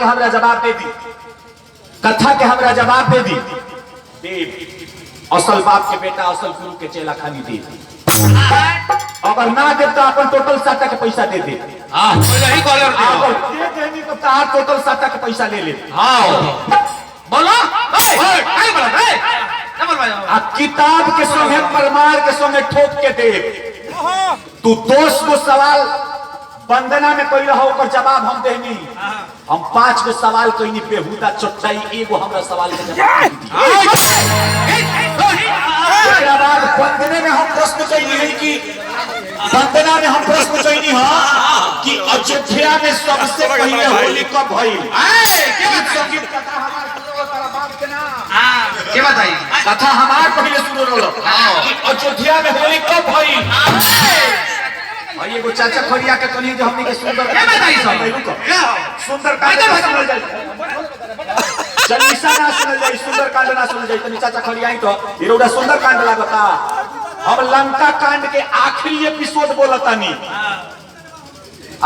हमरा जवाब दे दी, कथा के हमरा जवाब दे दी। देव असल बाप के बेटा असल गुरु के चेला खानी दे दी। अगर ना दे तो अपन टोटल साटा के पैसा दे दे। हां यही कॉलर दे। अगर दे देनी तो तार टोटल साटा के पैसा ले ले। हां बोलो काय बोला रे ना बोल भाई। आ किताब के संगे परमार के संगे ठोक के दे। तू दोस्त को सवाल वंदना में कोई रहो पर जवाब हम देनी। हम 5 गो सवाल कहीं बेहुदा चोटाई एगो हमरा सवाल के जवाब एकरा बाद वंदना में हम प्रश्न कहीं है कि वंदना में हम प्रश्न कहीं हां कि अयोध्या में सबसे पहले होली कब भई। के बात संगीत कथा हमार सुनो तारा बाप के ना। हां के बताई कथा हमार पहले सुनो रो कि अयोध्या में होली कब भई। भाई एगो चाचा खड़िया के कनी जो हमनी के सुंदर के बताई सब रुको सुंदर कांड सुनल जाई चालीसा ना सुनल जाई सुंदर कांड ना सुनल जाई तनी चाचा खड़िया तो इरोड़ा सुंदर कांड लागता। हम लंका कांड के आखिरी एपिसोड बोलतानी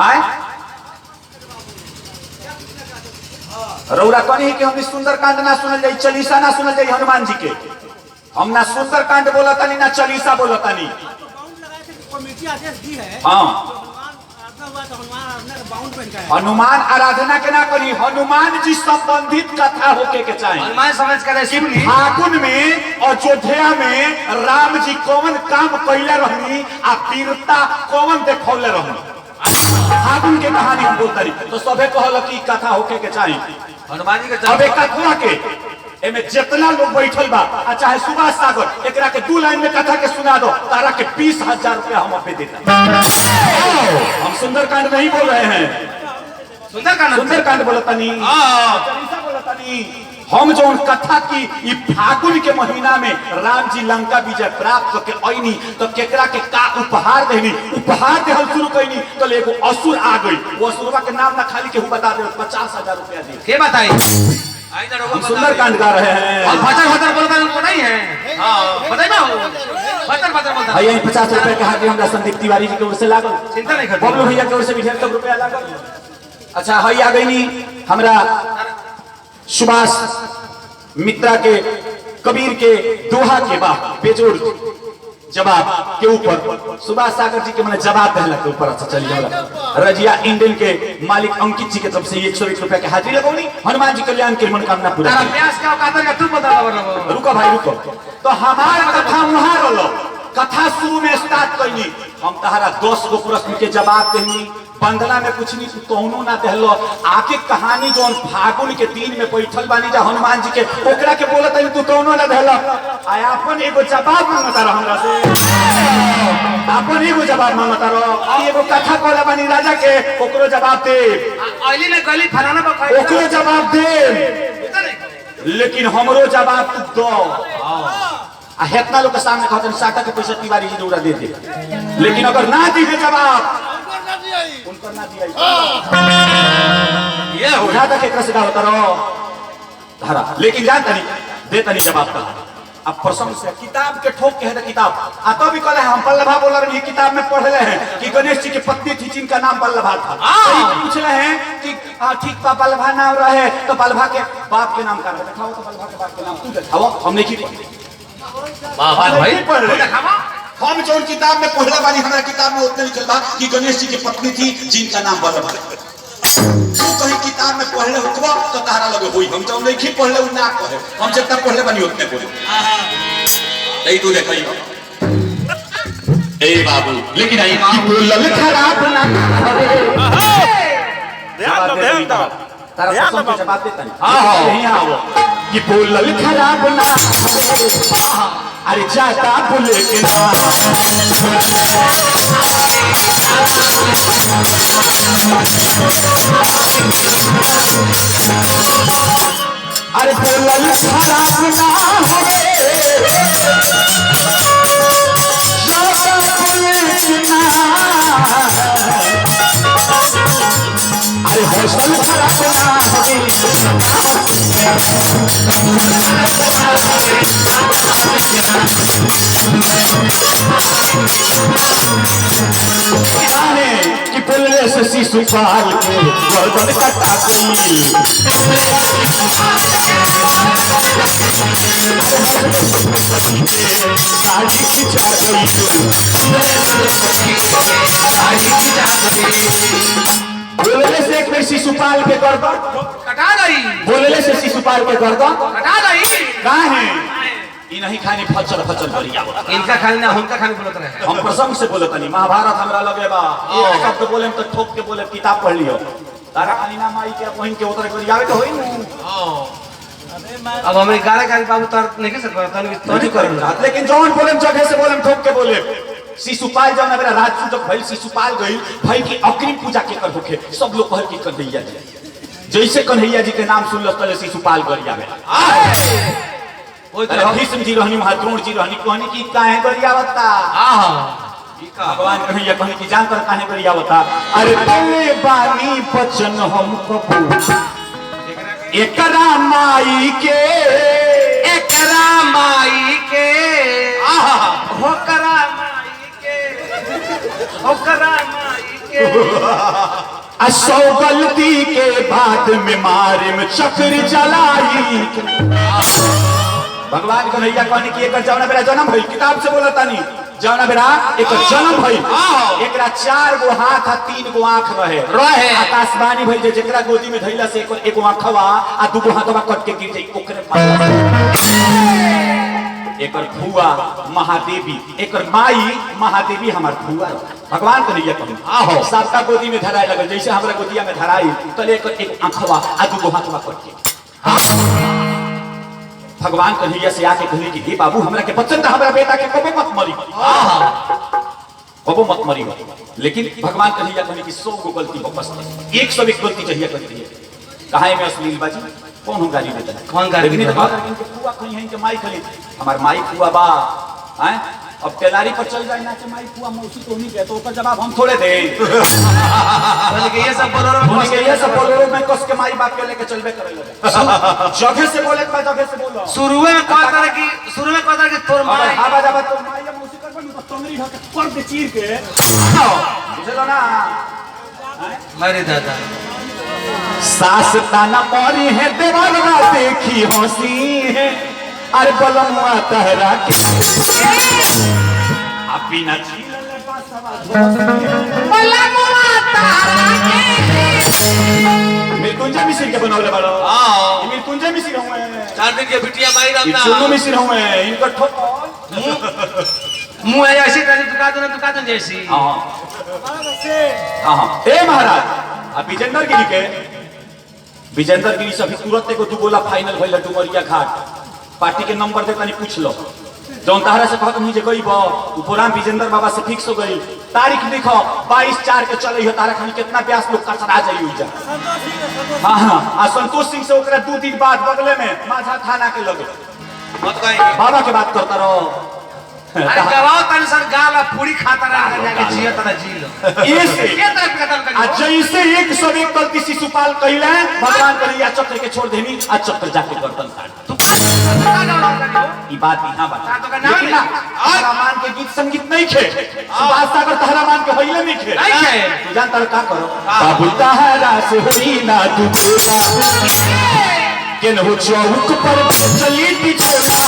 आए रौरा कनी कि हम सुंदर कांड ना सुनल जाई चालीसा ना सुनल जाई हनुमान जी के। हम ना सुंदर कांड बोलतानी ना चालीसा बोलतानी। कमेटी आदेश दी है। हाँ हनुमान आराधना के ना करी हनुमान जी संबंधित कथा होके के चाहिए। हनुमान समझ कर सुनी फागुन में अयोध्या में राम जी कौन काम कैले रहनी आ वीरता कौन देखौले रहनी फागुन के कहानी हम बोलतारी तो सबे कहल कि कथा होके के चाहिए। हनुमान जी के अब एक कथा के एमे जितना लोग बैठल बा आ चाहे सुभाष सागर एकरा के 2 लाइन में कथा के सुना दो तारा के 20,000 रुपया हम पे देता। हम सुंदरकांड नहीं बोल रहे हैं सुंदरकांड बोलतानी चालीसा बोलतानी। हम जो कथा की ई फागुन के महीना में राम जी लंका विजय प्राप्त करके आईनी तो केकरा के का उपहार देनी उपहार देहल शुरू कईनी तो एगो असुर आ गई। वो असुरवा के नाम ना खाली के बता दे 50,000 रुपया दे के बताई। हम सुंदरकांड गा रहे हैं और भतर बोलता है बताई है। हां बताई ना भतर बोलता भैया 50 रुपए के हाथ हमरा संदीप तिवारी जी के ओर से लागल चिंता नहीं करते बबलू भैया के ओर से भी ढेर सब रुपया लागल। अच्छा हई आ गईनी हमरा सुभाष मित्रा के कबीर के दोहा के बाद बेजोड़ जवाब के ऊपर सुभाष सागर जी के मैंने जवाब देला के ऊपर अच्छा चली जाला। रजिया इंडियन के मालिक अंकित जी के तरफ से 101 रुपया के हाजिरी लगौनी हनुमान जी कल्याण के मनोकामना पूरा। तारा प्यास का औकात है तू बता रहा। रुको भाई रुको तो हमार कथा वहां रहलो कथा शुरू में स्टार्ट कईनी हम तहरा 10 गो प्रश्न के जवाब देनी वंदना में कुछ नहीं तोहनो ना देहलो आके कहानी जो फागुन के दिन में बैठल बानी जा हनुमान जी के ओकरा के बोलत है तू तोहनो ना देहलो आ अपन एगो जवाब मांगता रह हमरा से अपन एगो जवाब मांगता रह आ एगो कथा कहले बानी राजा के ओकरो जवाब दे आइली ना गली फलाना बका ओकरो जवाब दे लेकिन हमरो जवाब तू दो। आ हेतना लोग के सामने कहते हैं साटा के पैसा तिवारी जी उड़ा दे दे लेकिन अगर ना दी है जवाब उनको ना दिया ये हो ना तक एकरा से का होता रहो धारा लेकिन जानता नहीं देता नहीं जवाब का। अब प्रसंग से किताब के ठोक के है किताब आ तो भी कहले हम पल्लभा बोल रहे हैं किताब में पढ़ रहे हैं कि गणेश जी की पत्नी थी जिनका नाम पल्लभा था। पूछ रहे हैं कि ठीक बा पल्लभा नाम रहे तो पल्लभा के बाप के नाम का दिखाओ तो पल्लभा के बाप के नाम तू दिखाओ हमने की वाह वाह भाई दिखावा हम जो किताब में पढ़ले बानी हमरा किताब में उतने लिखल बा कि गणेश जी की पत्नी थी जिनका नाम पल्लभा। तू कहीं किताब में पढ़ले होतबा तो तारा लगे होई हम जो नहीं पढ़ले उ ना कहे हम जितना पढ़ले बानी उतने बोले। नहीं तू देखई ए बाबू लेकिन आई बोलल खराब ना ध्यान दो तारा प्रश्न के जवाब देता नहीं। हां यही आओ कि बोलल खराब ना अरे जाता बोले के ना अरे बोलल खराब ना होवे जाता बोले के ना अरे हौसल खराब ना होगी जाने कि पुलवे से शिशुपाल के गर्दन कटा गई साड़ी खिंचा गई बोलने से एक बेर शिशुपाल के गर्दन कटा गई, बोलने से शिशुपाल के गर्दन कटा गई। कहाँ है ई नहीं खानी फचल फचल करिया इनका खाली ना उनका खाली बोलत रहे। हम प्रसंग से बोले तनी महाभारत हमरा लगे बा एक शब्द बोले तो ठोक के बोले किताब पढ़ लियो तारा खाली ना माई के बहन के उतर करियावे तो होई न अब हमें गारे गारे बाबू तार नहीं कर सकता नहीं करेंगे लेकिन जौन बोले जगह से बोले ठोक के बोले शिशुपाल जौन मेरा राजू जब भइल शिशुपाल गइल भाई की अग्रिम पूजा के कर होखे सब लोग कहल की कन्हैया जी जैसे कन्हैया जी के नाम सुनल तले शिशुपाल गरिया में ओए अरे भीष्म जी रहनी महाद्रोण जी रहनी कहनी की काहे गरियावता भगवान कन्हैया कहनी की जान कर काहे गरियावता अरे बोले बानी बचन हम कबू एकरा माई के एकरा माई के होकरा माई के होकरा माई के असौ गलती के बाद में मारे में चक्र चलाई भगवान कन्हैया कहनी कि एक जौना बेरा जन्म भइल किताब से बोला तानी जौना बेरा एक जन्म भइल एकरा 4 गो हाथ आ 3 गो आंख रहे आकाशवाणी भइल जेकरा गोदी में धइला से एगो आंखवा आ 2 गो हाथवा कट के गिर जाई ओकरे एकर फुआ महादेवी एकर माई महादेवी हमार फुआ भगवान कन्हैया कहनी आहो सबका गोदी में धराए लगल जैसे हमरा गोदिया में धराई तले एक आंखवा आ 2 गो हाथवा कट के भगवान कन्हैया से आके कहले कि हे बाबू हमरा के बच्चन त हमरा बेटा के कबो मत मरी कबो मत मरी लेकिन भगवान कन्हैया कहले कि 100 गो गलती वापस 101 गलती चाहिए करती है कहां में अश्लील बाजी कौन हो गाली देता है कौन गाली देता है इनके फुआ कहीं है कि माई खली हमार माई फुआ बा हैं अब तेलारी पर चल जाए ना कि माई फुआ मौसी तो नहीं गए तो उसका जवाब हम थोड़े दे बोले कि ये सब बोलोरो में कस के माई बाप के लेके चलबे करे जगह से बोले का जगह से बोलो शुरू में कहता कि तोर माई हां बाजा तो माई या मौसी करबन तो तंगरी ढक कर दे चीर के बुझलो ना मेरे दादा सास ताना मारी है देवरवा देखी हंसी है अरे बलमुआ तहरा के अपी ना छीलले पासवा बलमुआ तहरा के मृत्युंजय मिश्र के बनौले बालो हां मृत्युंजय मिश्र हूं मैं 4 दिन के बिटिया माई राम ना चुन्नू मिश्र हूं मैं इनका ठोक मुंह है ऐसी तरह दुका दो जैसी हां हां ए महाराज अब विजेंद्र गिरी से तुरंत एगो 2 गोला फाइनल भइल डुमरिया घाट पार्टी के नंबर दे तनी पूछ लो जौन तहरा से कहत मुझे गई बा उपराम विजेंद्र बाबा से फिक्स हो गई तारीख लिखो 22/4 के चले हो तारा खानी कितना प्यास लोग कसरा जाई उजा हां हां आ संतोष सिंह से ओकरा 2 दिन बाद बगले में माझा थाना के लगे मत कहीं बाबा के बात करता रहो अरे गवाओ तन सर गाला पूरी खाता रहा जाके जिया तना जी लो ये से ये तरफ कदम कर आज जैसे 101 गलती शिशुपाल कहिला भगवान कन्हैया चक्र के छोड़ देनी आज चक्र जाके गर्दन काट तू का गाना करियो ई बात यहां बता तो का नाम लेकिन तहरामान के गीत संगीत नहीं खे सुभाष सागर तहरामान के होइले नहीं खे नहीं खे तू जानता है का करो बाबू तहरा से होई ना तू बेटा केनहु चौक पर चली बिछोड़ा